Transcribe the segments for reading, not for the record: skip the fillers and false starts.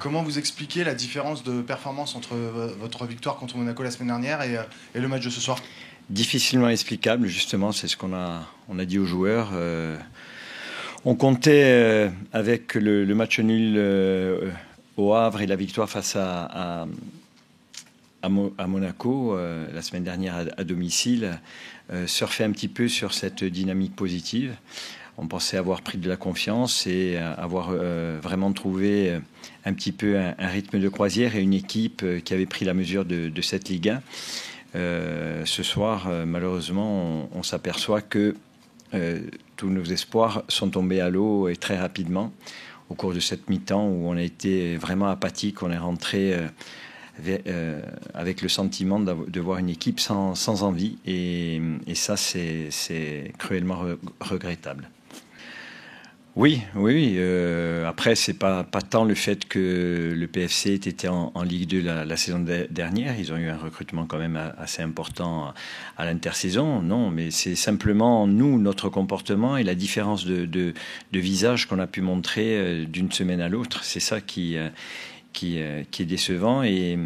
Comment vous expliquez la différence de performance entre votre victoire contre Monaco la semaine dernière et le match de ce soir? Difficilement explicable, justement, c'est ce qu'on a dit aux joueurs. On comptait avec le match nul au Havre et la victoire face à Monaco la semaine dernière à domicile, surfer un petit peu sur cette dynamique positive. On pensait avoir pris de la confiance et avoir vraiment trouvé un petit peu un rythme de croisière et une équipe qui avait pris la mesure de cette Ligue 1. Ce soir, malheureusement, on s'aperçoit que tous nos espoirs sont tombés à l'eau et très rapidement au cours de cette mi-temps où on a été vraiment apathique. On est rentré avec le sentiment de voir une équipe sans envie et ça, c'est cruellement regrettable. Oui. Après, c'est pas tant le fait que le PFC était en Ligue 2 la saison dernière. Ils ont eu un recrutement quand même assez important à l'intersaison. Non, mais c'est simplement nous, notre comportement et la différence de visage qu'on a pu montrer d'une semaine à l'autre. C'est ça qui est décevant et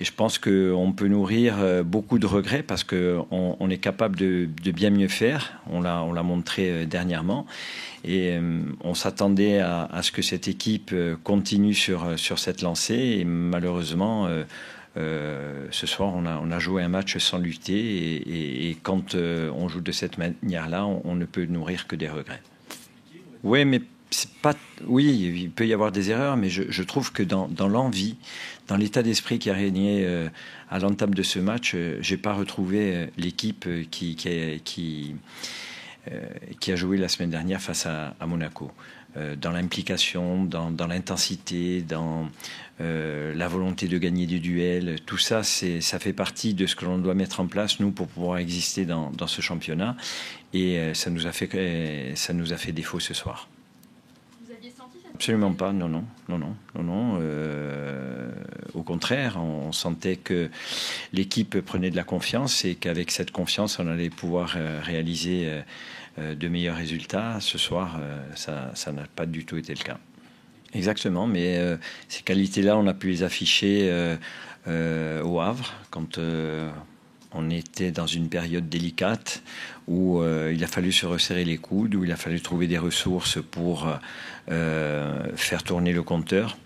je pense qu'on peut nourrir beaucoup de regrets parce qu'on est capable de bien mieux faire. On l'a montré dernièrement. Et on s'attendait à ce que cette équipe continue sur cette lancée. Et malheureusement, ce soir, on a joué un match sans lutter. Et quand on joue de cette manière-là, on ne peut nourrir que des regrets. Oui, mais c'est pas. Oui, il peut y avoir des erreurs, mais je trouve que dans l'envie, dans l'état d'esprit qui a régné à l'entame de ce match, j'ai pas retrouvé l'équipe qui a joué la semaine dernière face à Monaco. Dans l'implication, dans l'intensité, dans la volonté de gagner des duels, tout ça, ça fait partie de ce que l'on doit mettre en place, nous, pour pouvoir exister dans ce championnat. Et ça nous a fait défaut ce soir. Vous aviez senti cette... Absolument pas, non. Au contraire, on sentait que l'équipe prenait de la confiance et qu'avec cette confiance, on allait pouvoir réaliser de meilleurs résultats. Ce soir, ça n'a pas du tout été le cas. Exactement, mais ces qualités-là, on a pu les afficher au Havre quand on était dans une période délicate où il a fallu se resserrer les coudes, où il a fallu trouver des ressources pour faire tourner le compteur.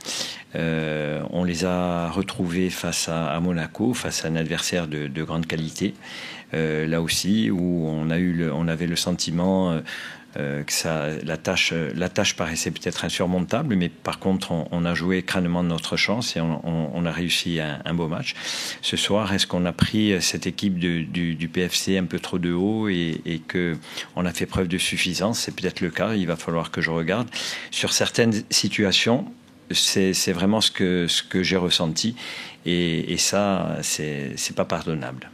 On les a retrouvés face à Monaco, face à un adversaire de grande qualité. Là aussi, où on avait le sentiment que la tâche paraissait peut-être insurmontable, mais par contre, on a joué crânement de notre chance et on a réussi un beau match. Ce soir, est-ce qu'on a pris cette équipe du PFC un peu trop de haut et qu'on a fait preuve de suffisance? C'est peut-être le cas, il va falloir que je regarde. Sur certaines situations, c'est vraiment ce que j'ai ressenti et ça, c'est pas pardonnable.